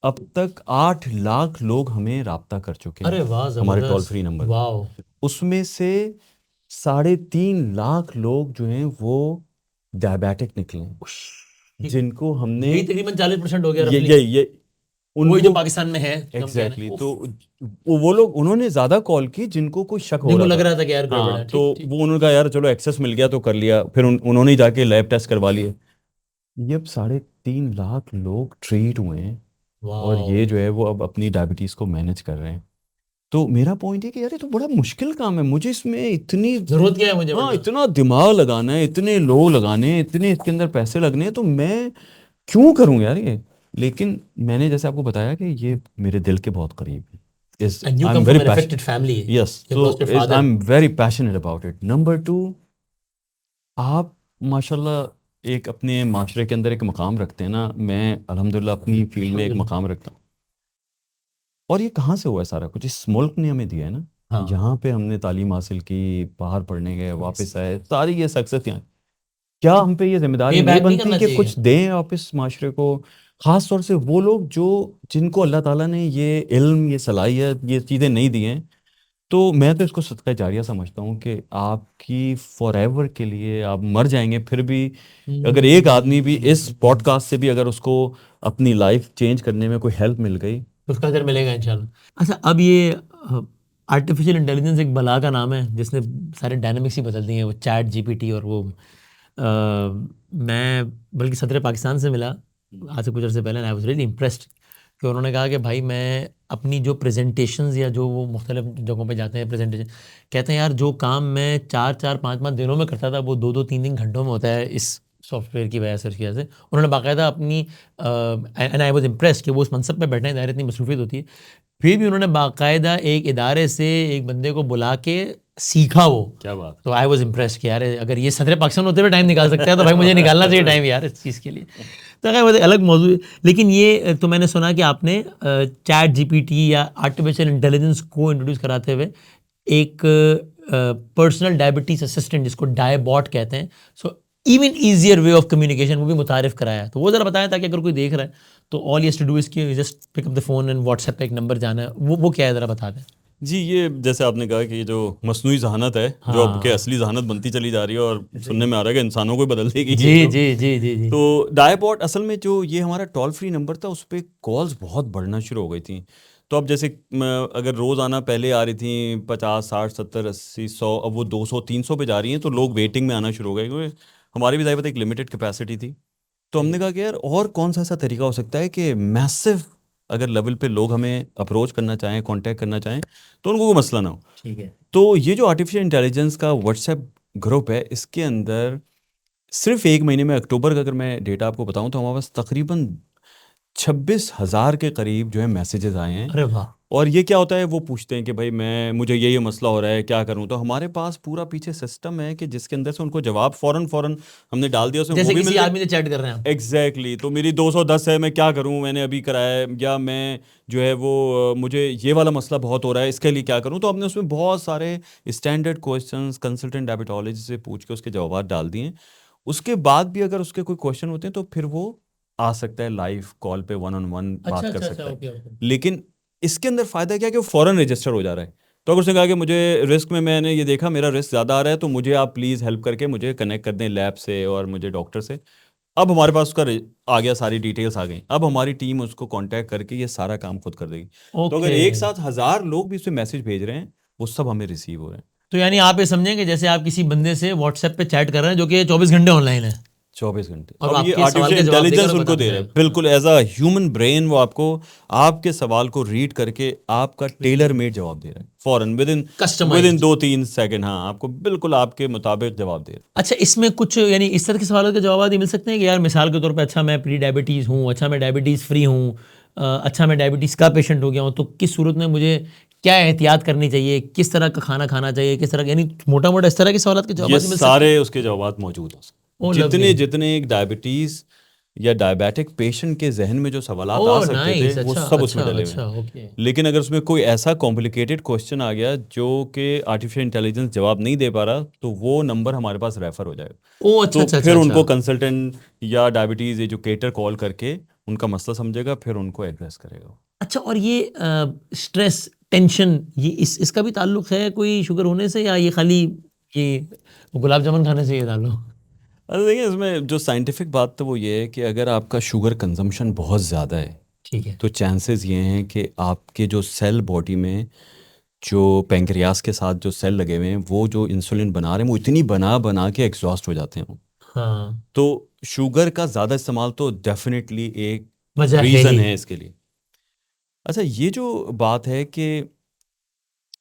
अब तक 8 लाख लोग हमें राब्ता कर चुके अरे हैं, वाह हमारे टोल जबरदस्त, फ्री नंबर पे। वाह। उसमें से 3.5 लाख लोग जो हैं वो डायबिटिक निकले हैं, जिनको हमने यही तकरीबन 40% हो गया ये रफली। ये ये वही जो उनको पाकिस्तान में है कम कहना एग्जैक्टली है। तो वो लोग उन्होंने ज्यादा कॉल की जिनको कोई शक हो जिनको रहा लग था। रहा था कि यार गड़बड़ हाँ, है। तो ठीक ठीक। वो उन्होंने कहा यार चलो एक्सेस मिल गया तो कर लिया, फिर उन्होंने ही जाके लैब टेस्ट करवा लिए। ये अब 3.5 लाख लोग ट्रीट हुए हैं, और वाह। ये जो है वो अब अपनी डायबिटीज को मैनेज कर रहे हैं। तो मेरा पॉइंट है कि यार ये तो बड़ा मुश्किल काम है, मुझे इसमें इतनी, जरूरत क्या है मुझे हाँ, वरना। इतना दिमाग लगाना है, इतने लोग लगाने हैं, इतने इसके अंदर पैसे लगने हैं, तो मैं क्यों करूं यार ये। लेकिन मैंने जैसे आपको बताया कि ये मेरे दिल के बहुत करीब है, इस and you I am come very from an passion, affected family. Yes, you so lost your is I father. Am very passionate about it. Number two, आप माशाल्लाह एक अपने माशरे के अंदर एक मकाम रखते हैं ना, मैं अल्हम्दुलिल्लाह अपनी फील्ड में एक अल्हम्दुलिल्लाह। मकाम रखता हूँ। और ये कहाँ से हुआ है सारा कुछ, इस मुल्क ने हमें दिया है ना। हाँ। यहाँ पे हमने तालीम हासिल की, बाहर पढ़ने गए, वापस आए, सारी ये सक्सेस यहाँ। क्या हम पे ये जिम्मेदारी पे नहीं बैक नहीं बनती करना कि चाहिए। कुछ दें वापस माशरे को? खास तौर से वो लोग जो, जिनको अल्लाह ताला ने ये इल्म, ये सलाहियत, ये चीज़ें नहीं दी हैं। तो मैं तो इसको सदका जारिया समझता हूँ कि आपकी फॉर एवर के लिए, आप मर जाएंगे फिर भी, अगर एक आदमी भी इस पॉडकास्ट से भी अगर उसको अपनी लाइफ चेंज करने में कोई हेल्प मिल गई। उसका अजर मिलेगा इंशाल्लाह। अच्छा, अब ये आर्टिफिशियल इंटेलिजेंस एक बला का नाम है जिसने सारे डायनामिक्स ही बदल दिए हैं, वो चैट जीपीटी और वो मैं बल्कि सदर पाकिस्तान से मिला आज से कुछ अर्से पहले, आई वाज रियली इम्प्रेस्ड कि उन्होंने कहा कि भाई मैं अपनी जो प्रेजेंटेशंस या जो वो मुख्तलिफ जगहों पे जाते हैं प्रेजेंटेशन, कहते हैं यार जो काम मैं 4-4 5-5 दिनों में करता था वो 2-2 3-3 घंटों में होता है इस सॉफ्टवेयर की वजह से, उसकी वजह से। उन्होंने बाकायदा अपनी एंड आई वाज इम्प्रेस्ड कि वो उस मनसब पे बैठे हैं, ज़ाहिर है इतनी मसरूफियत होती है, फिर भी उन्होंने बाकायदा एक इदारे से एक बंदे को बुला के सीखा वो। क्या बात तो आई वाज इम्प्रेस्ड कि यार अगर ये सदर पाकिस्तान होते हुए टाइम निकाल सकता है तो भाई मुझे निकालना चाहिए टाइम यार इस चीज़ के लिए। तो अगर वो अलग मौजूद है। लेकिन ये तो मैंने सुना कि आपने चैट जीपीटी या आर्टिफिशियल इंटेलिजेंस को इंट्रोड्यूस कराते हुए एक पर्सनल डायबिटीज असिस्टेंट जिसको डायबॉट कहते हैं, so even easier way of communication, वो भी मुतारिफ कराया है। तो वो ज़रा बताएं ताकि अगर कोई देख रहा है तो all you has to do is कि just pick up the phone and WhatsApp पे एक नंबर जाना है, वो क्या है ज़रा बता दें। जी, ये जैसे आपने कहा कि ये जो मस्नूई जहानत है, जो अब के हाँ असली जहानत बनती चली जा रही है, और सुनने में आ रहा है कि इंसानों को ही बदल देगी जी ये तो। जी जी जी जी। तो डायबॉट असल में जो ये हमारा टोल फ्री नंबर था, उस पर कॉल्स बहुत बढ़ना शुरू हो गई थी। तो अब जैसे अगर रोज़ाना पहले आ रही थी 50, 60, 70, 80, 100, अब वो 200, 300 पे जा रही हैं, तो लोग वेटिंग में आना शुरू हो गए, क्योंकि हमारी भी दायबत एक लिमिटेड कैपेसिटी थी। तो हमने कहा कि यार और कौन सा ऐसा तरीका हो सकता है कि मैसिव अगर लेवल पे लोग हमें अप्रोच करना चाहें, कांटेक्ट करना चाहें, तो उनको कोई मसला ना हो। ठीक है। तो ये जो आर्टिफिशियल इंटेलिजेंस का व्हाट्सएप ग्रुप है, इसके अंदर सिर्फ एक महीने में, अक्टूबर का अगर मैं डेटा आपको बताऊं, तो हमारे पास तकरीबन 26,000 के करीब जो है मैसेजेस आए हैं। अरे वाह। और ये क्या होता है, वो पूछते हैं कि भाई मुझे ये मसला हो रहा है, क्या करूं। तो हमारे पास पूरा पीछे सिस्टम है कि जिसके अंदर से उनको जवाब फ़ौरन फ़ौरन हमने डाल दिया, उसमें वो जैसे भी किसी मिल आदमी से चैट कर रहे हैं आप। एग्जैक्टली। तो मेरी 210 है, मैं क्या करूं, मैंने अभी कराया है, या मैं जो है वो मुझे ये वाला मसला बहुत हो रहा है, इसके लिए क्या करूं। तो हमने उसमें बहुत सारे स्टैंडर्ड क्वेश्चंस कंसल्टेंट डायबिटोलॉजिस्ट से पूछ के उसके जवाब डाल दिए। उसके बाद भी अगर उसके कोई क्वेश्चन होते हैं तो फिर वो आ सकता है लाइव कॉल पे, 1-on-1 अच्छा बात कर अच्छा अच्छा, सकता है। Okay okay. लेकिन इसके अंदर फ़ायदा क्या है कि वो फ़ौरन रजिस्टर हो जा रहा है। तो अगर उसने कहा कि मुझे रिस्क में, मैंने ये देखा मेरा रिस्क ज़्यादा आ रहा है, तो मुझे आप प्लीज़ हेल्प करके मुझे कनेक्ट कर दें लैब से और मुझे डॉक्टर से। अब हमारे पास उसका आ गया, सारी डिटेल्स आ गई, अब हमारी टीम उसको कांटेक्ट करके ये सारा काम खुद कर देगी। तो अगर ओके। एक साथ 1,000 लोग भी उसमें मैसेज भेज रहे हैं, वो सब हमें रिसीव हो रहे हैं। तो यानी आप ये समझें कि जैसे आप किसी बंदे से व्हाट्सएप पे चैट कर रहे हैं जो कि 24 घंटे ऑनलाइन है 24 घंटे, और वो अब ये आपके सवाल आर्टिफिशियल के जवाब देकर इंटेलिजेंस और उनको बताता दे रहा है, जाएगा। बिल्कुल एज अ ह्यूमन ब्रेन, वो आपको आपके सवाल को रीड करके आपका टेलर मेड जवाब दे रहा है फ़ौरन, विद इन कस्टमाइज्ड। 2-3 सेकंड। हाँ, आपको बिल्कुल आपके मुताबिक जवाब दे रहा अच्छा, इसमें कुछ यानी इस तरह के सवालों के जवाब ये मिल सकते हैं कि यार मिसाल के तौर पे, अच्छा मैं प्री डायबिटीज़ हूँ, अच्छा मैं डायबिटीज़ फ्री हूँ, अच्छा मैं डायबिटीज़ का पेशेंट हो गया हूँ, तो किस सूरत में मुझे क्या एहतियात करनी चाहिए, किस तरह का खाना खाना चाहिए, किस तरह यानी मोटा मोटा इस तरह के सवाल के है। ये जवाब मिल सकते हैं। सारे उसके जवाब मौजूद हो सकते ओ हैं। लवली। जितने जितने एक डायबिटीज़ या डायबिटिक पेशेंट के जहन में जो सवालात आ ओ सकते थे, नाइस। वो अच्छा सब उसमें अच्छा डले हुए हैं। अच्छा, ओके। लेकिन अगर उसमें कोई ऐसा कॉम्प्लिकेटेड क्वेश्चन आ गया जो कि आर्टिफिशियल इंटेलिजेंस जवाब नहीं दे पा रहा, तो वो नंबर हमारे पास रेफर हो जाएगा। ओ अच्छा तो अच्छा अच्छा फिर अच्छा। उनको कंसल्टेंट या डायबिटीज़ एजुकेटर कॉल करके उनका मसला समझेगा, फिर उनको एड्रेस करेगा। अच्छा, और ये स्ट्रेस, टेंशन, ये इसका भी ताल्लुक है कोई शुगर होने से, या ये खाली ये गुलाब जामुन खाने से ये ताल्लुक? अरे देखिए, इसमें जो साइंटिफिक बात तो वो ये है कि अगर आपका शुगर कंजम्पशन बहुत ज़्यादा है, ठीक है। तो चांसेस ये हैं कि आपके जो सेल बॉडी में, जो पेंक्रियास के साथ जो सेल लगे हुए हैं, वो जो इंसुलिन बना रहे हैं वो इतनी बना बना के एग्जॉस्ट हो जाते हैं वो। हाँ, तो शुगर का ज़्यादा इस्तेमाल तो डेफिनेटली एक वजह है रीज़न ही। है इसके लिए। अच्छा, ये जो बात है कि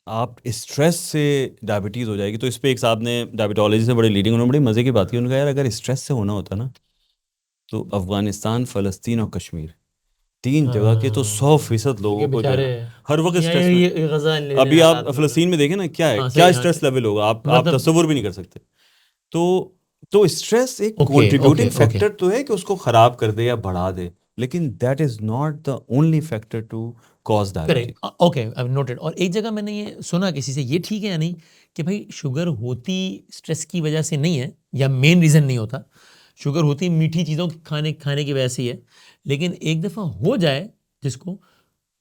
आप स्ट्रेस से डायबिटीज़ हो जाएगी, तो इस पे एक साहब ने डायबिटोलॉजी से बड़े लीडिंग, उन्होंने बड़ी मज़े की बात की। उन्होंने कहा यार अगर स्ट्रेस से होना होता ना, तो अफ़गानिस्तान, फ़लस्तीन और कश्मीर, 3 जगह के तो हाँ, 100% क्योंकि लोगों को जो है बेचारे ना हर वक्त यहाँ स्ट्रेस में। ये गजा लेने अभी आप हालात में फ़लस्तीन में देखें ना, क्या है, हाँ क्या सही, हाँ स्ट्रेस लेवल होगा, आप मतलब तसव्वुर भी नहीं कर सकते। तो स्ट्रेस एक okay okay contributing okay factor तो है कि उसको ख़राब कर दे या बढ़ा दे, लेकिन that is not the only factor to cause diabetes. Correct, okay, I noted. और एक जगह मैंने ये सुना किसी से, ये ठीक है या नहीं, कि भाई शुगर होती स्ट्रेस की वजह से नहीं है, या मेन रीज़न नहीं होता। शुगर होती मीठी चीज़ों खाने खाने की वजह से ही है, लेकिन एक दफ़ा हो जाए जिसको,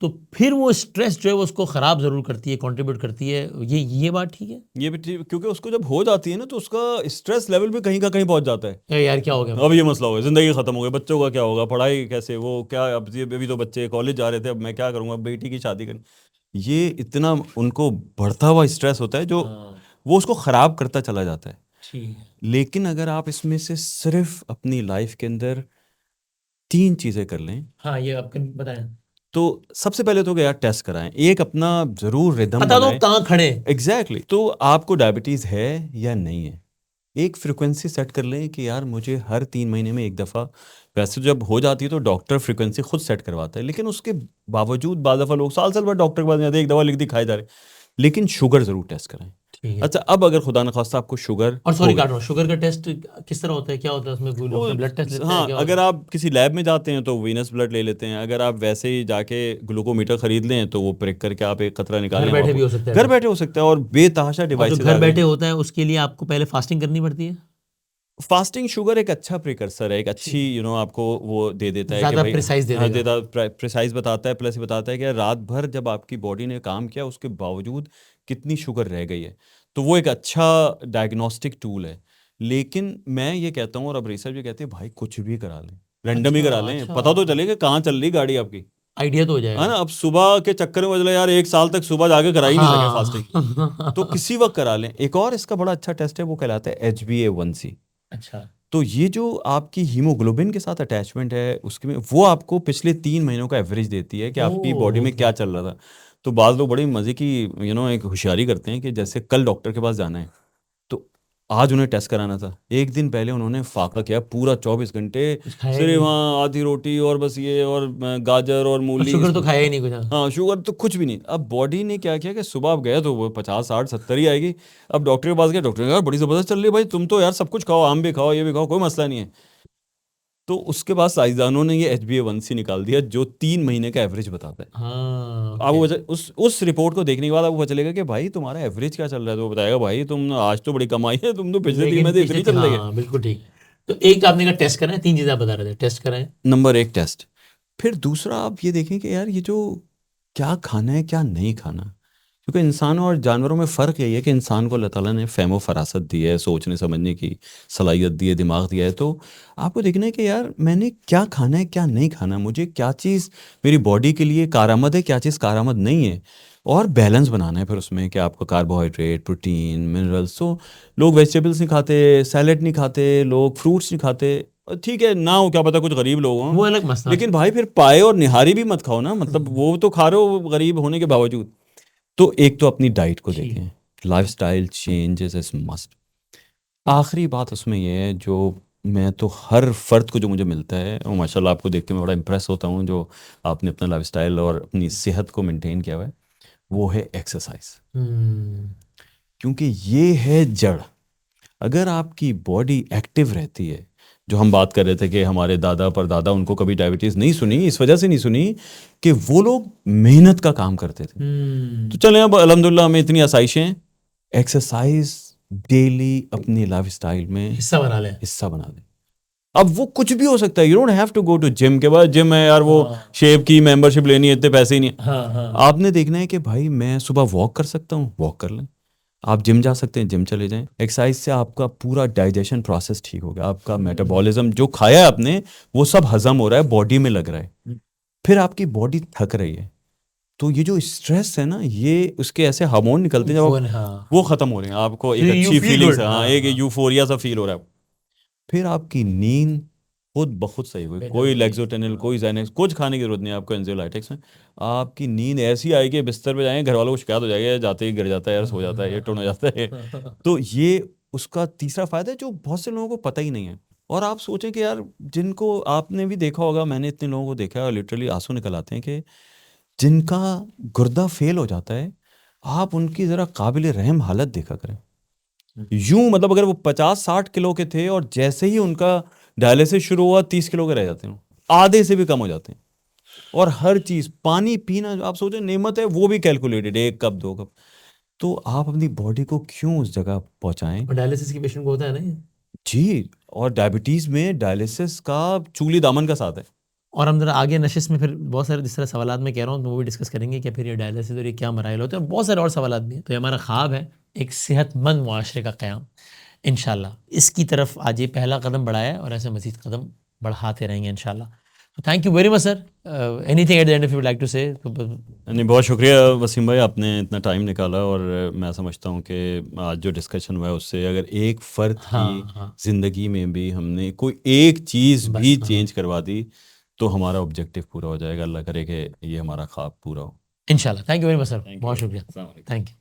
तो फिर वो स्ट्रेस जो है वो उसको ख़राब ज़रूर करती है, कंट्रीब्यूट करती है। ये बात ठीक है? ये भी ठीक, क्योंकि उसको जब हो जाती है ना तो उसका स्ट्रेस लेवल भी कहीं का कहीं पहुंच जाता है। यार क्या हो गया? अब ये मसला हो गया, ज़िंदगी ख़त्म हो गई, बच्चों का क्या होगा, पढ़ाई कैसे, वो क्या, अब ये अभी तो बच्चे कॉलेज जा रहे थे, अब मैं क्या करूँगा, बेटी की शादी करनी। ये इतना उनको बढ़ता हुआ स्ट्रेस होता है जो हाँ, वो उसको ख़राब करता चला जाता है। ठीक है। लेकिन अगर आप इसमें से सिर्फ अपनी लाइफ के अंदर 3 चीज़ें कर लें, हाँ, ये आपके बताएं। तो सबसे पहले तो यार टेस्ट कराएं, एक अपना ज़रूर रिदम बता दो बनाएं। कहाँ खड़े। एग्जैक्टली तो आपको डायबिटीज़ है या नहीं है, एक फ्रिक्वेंसी सेट कर लें कि यार मुझे हर 3 महीने में एक दफ़ा, वैसे तो जब हो जाती है तो डॉक्टर फ्रिक्वेंसी खुद सेट करवाता है, लेकिन उसके बावजूद बाद दफ़ा लोग साल साल बाद डॉक्टर के पास जाते हैं, एक दवा लिख दी खाए जा रहे, लेकिन शुगर ज़रूर टेस्ट कराएं। ठीक है। अच्छा, अब अगर खुदा न खास्ता आपको शुगर और हो सॉरी गई, काट रहा हूँ, शुगर का टेस्ट किस तरह होता है, क्या होता है उसमें? कोई वो डॉक्टर ब्लड टेस्ट लेता है, हाँ, क्या होता अगर है? आप किसी लैब में जाते हैं तो वीनस ब्लड ले लेते हैं, अगर आप वैसे ही जाके ग्लूकोमीटर खरीद लें तो वो प्रिक करके आप एक कतरा निकाल घर लें, वो बैठे भी आपको हो सकता है घर ऐसा? बैठे हो सकता है, और बेतहाशा और जो डिवाइसेस घर आ गए बैठे हैं। होता है उसके लिए आपको पहले फास्टिंग करनी पड़ती है? फास्टिंग शुगर एक अच्छा प्रिकर्सर है, एक अच्छी ठीक, आपको वो दे देता है कि ज़्यादा भाई, प्रिसाइज दे हाँ, देगा। देता, प्रिसाइज बताता है, प्लस ये बताता है कि रात भर जब आपकी बॉडी ने काम किया उसके बावजूद कितनी शुगर रह गई है, तो वो एक अच्छा डायग्नोस्टिक टूल है। लेकिन मैं ये कहता हूँ, और अब रिसर्च भी कहती है, भाई कुछ भी करा लें, रैंडम ही अच्छा करा लें, अच्छा, पता तो चले कि कहाँ चल रही गाड़ी आपकी, आइडिया तो हो है जाएगा। ना। अब सुबह के चक्कर में, मतलब यार 1 साल तक सुबह जाके करा ही नहीं सके फास्टिंग, तो हाँ। किसी वक्त करा लें। एक और इसका बड़ा अच्छा टेस्ट है, वो कहलाता है HbA1c। अच्छा, तो ये जो आपकी हीमोग्लोबिन के साथ अटैचमेंट है उसके में, वो आपको पिछले 3 महीनों का एवरेज देती है कि ओ आपकी बॉडी में ओके। क्या चल रहा था। तो बाद लोग बड़ी मज़े की एक होशियारी करते हैं कि जैसे कल डॉक्टर के पास जाना है, तो आज उन्हें टेस्ट कराना था, एक दिन पहले उन्होंने फाका किया पूरा 24 घंटे, कुछ खाया ही सिर्फ नहीं, वहाँ आधी रोटी और बस ये, और गाजर और और मूली शुगर तो इसमें। खाया ही नहीं कुछ, हाँ। हाँ, शुगर तो कुछ भी नहीं। अब बॉडी ने क्या किया कि सुबह आप गए तो वो 50 60 70 ही आएगी। अब डॉक्टर के पास गए, डॉक्टर ने कहा यार बड़ी ज़बरदस्त चल रही है भाई, तुम तो यार सब कुछ खाओ, आम भी खाओ, ये भी खाओ, कोई मसला नहीं है। तो उसके बाद साइंसदानों ने ये HbA1c निकाल दिया जो 3 महीने का एवरेज बताता है। हाँ आपको ओके। उस रिपोर्ट को देखने के बाद आपको पता चलेगा कि भाई तुम्हारा एवरेज क्या चल रहा है, तो वो बताएगा भाई तुम आज तो बड़ी कमाई है, तुम तो पिछले 3 महीने लेकिन इतनी पीछे चल रही है। हाँ बिल्कुल ठीक। तो एक आपने कहा टेस्ट कराएं, 3 चीज़ें आप बता रहे थे, टेस्ट कराएं। Number 1 test. फिर दूसरा आप ये देखें कि यार ये जो क्या खाना है क्या नहीं खाना, क्योंकि इंसानों और जानवरों में फ़र्क यही है कि इंसान को अल्लाह ताला ने फ़हम फरासत दी है, सोचने समझने की सलाहियत दी है, दिमाग दिया है। तो आपको देखना है कि यार मैंने क्या खाना है क्या नहीं खाना, मुझे क्या चीज़ मेरी बॉडी के लिए कारआमद है, क्या चीज़ कारआमद नहीं है, और बैलेंस बनाना है फिर उसमें कि आपका कार्बोहाइड्रेट, प्रोटीन, मिनरल्स। तो लोग वेजिटेबल्स नहीं खाते, सैलेड नहीं खाते, लोग फ्रूट्स नहीं खाते, ठीक है ना, हो क्या पता कुछ गरीब लोग हों, वो अलग मसला है। लेकिन भाई फिर पाए और निहारी भी मत खाओ ना, मतलब वो तो खा रहे हो गरीब होने के बावजूद। तो एक तो अपनी डाइट को ठीक। देखें, लाइफस्टाइल चेंजेस इज मस्ट। आखिरी बात उसमें ये है, जो मैं तो हर फर्द को जो मुझे मिलता है, और माशाल्लाह आपको देख के मैं बड़ा इम्प्रेस होता हूँ जो आपने अपना लाइफस्टाइल और अपनी सेहत को मेंटेन किया हुआ है, वो है एक्सरसाइज। हम्म, क्योंकि ये है जड़। अगर आपकी बॉडी एक्टिव रहती है, जो हम बात कर रहे थे कि हमारे दादा परदादा, उनको कभी डायबिटीज़ नहीं सुनी, इस वजह से नहीं सुनी कि वो लोग मेहनत का काम करते थे। तो चलें, अब अल्हम्दुलिल्लाह हमें इतनी आसाइशें हैं, एक्सरसाइज डेली अपनी लाइफस्टाइल में हिस्सा बना लें। हिस्सा बना दें। अब वो कुछ भी हो सकता है, you don't have to go to gym, के बाद जिम है यार वो हाँ शेप की मेंबरशिप लेनी है, इतने पैसे ही नहीं है। हाँ हाँ। आपने देखना है कि भाई मैं सुबह वॉक कर सकता हूँ, वॉक कर लें। आप जिम जा सकते हैं, जिम चले जाएं। एक्सरसाइज से आपका पूरा डाइजेशन प्रोसेस ठीक हो गया, आपका मेटाबॉलिज्म जो खाया है आपने वो सब हजम हो रहा है, बॉडी में लग रहा है। फिर आपकी बॉडी थक रही है, तो ये जो स्ट्रेस है ना, ये उसके ऐसे हार्मोन निकलते हैं जब वो आप, हाँ वो खत्म हो रहे हैं, आपको एक You अच्छी feel फीलिंग्स, good, हाँ हाँ एक हाँ यूफोरिया सा फील हो रहा है, फिर आपकी नींद खुद बहुत सही हुई, बेटर कोई होगी, लेक्सोटेनिल, हाँ कोई ज़ैनेक्स, कुछ खाने की जरूरत नहीं है आपको एंजियोलाइटिक्स में। आपकी नींद ऐसी आएगी, बिस्तर पे जाएंगे घर वालों को शिकायत हो जाएगी, जाते ही गिर जाता है यार, सो जाता है, ये टुन हो जाता है। हाँ तो ये उसका तीसरा फायदा है जो बहुत से लोगों को पता ही नहीं है। और आप सोचें कि यार, जिनको आपने भी देखा होगा, मैंने इतने लोगों को देखा है, लिटरली आंसू निकल आते हैं, कि जिनका गुर्दा फेल हो जाता है, आप उनकी ज़रा काबिल रहम हालत देखा करें। यूं मतलब अगर वो 50-60 किलो के थे और जैसे ही उनका डायलिसिस शुरू हुआ 30 किलो के रह जाते हैं, आधे से भी कम हो जाते हैं। और हर चीज़, पानी पीना, आप सोचें नेमत है, वो भी कैलकुलेटेड, 1 कप 2 कप। तो आप अपनी बॉडी को क्यों उस जगह पहुंचाएं? और डायलिसिस की पेशेंट को होता है ना ये। जी, और डायबिटीज़ में डायलिसिस का चूली दामन का साथ है। और हम जरा आगे नशिश में फिर बहुत सारे जिस तरह सवालात मैं कह रहा हूँ तो वो भी डिस्कस करेंगे कि फिर ये डायलिसिस और ये क्या मराइल होते हैं, और बहुत सारे और सवालात भी हैं। तो ये हमारा ख्वाब है एक सेहतमंद मुआशरे का क़याम, इंशाल्लाह इसकी तरफ आज ये पहला कदम बढ़ाया है और ऐसे मज़ीद कदम बढ़ाते रहेंगे इंशाल्लाह। तो thank you very much sir. Anything at the end if you would like to say? नहीं, बहुत शुक्रिया वसीम भाई, आपने इतना टाइम निकाला। और मैं समझता हूँ कि आज जो डिस्कशन हुआ है उससे अगर एक फ़र्द की हाँ हाँ ज़िंदगी में भी हमने कोई एक चीज़ बस भी हाँ चेंज करवा दी तो हमारा ऑब्जेक्टिव पूरा हो जाएगा। अल्लाह करे कि ये हमारा ख्वाब पूरा हो। इंशाल्लाह। Thank you very much sir, thank you बहुत भाई, शुक्रिया। अस्सलाम वालेकुम। Thank you.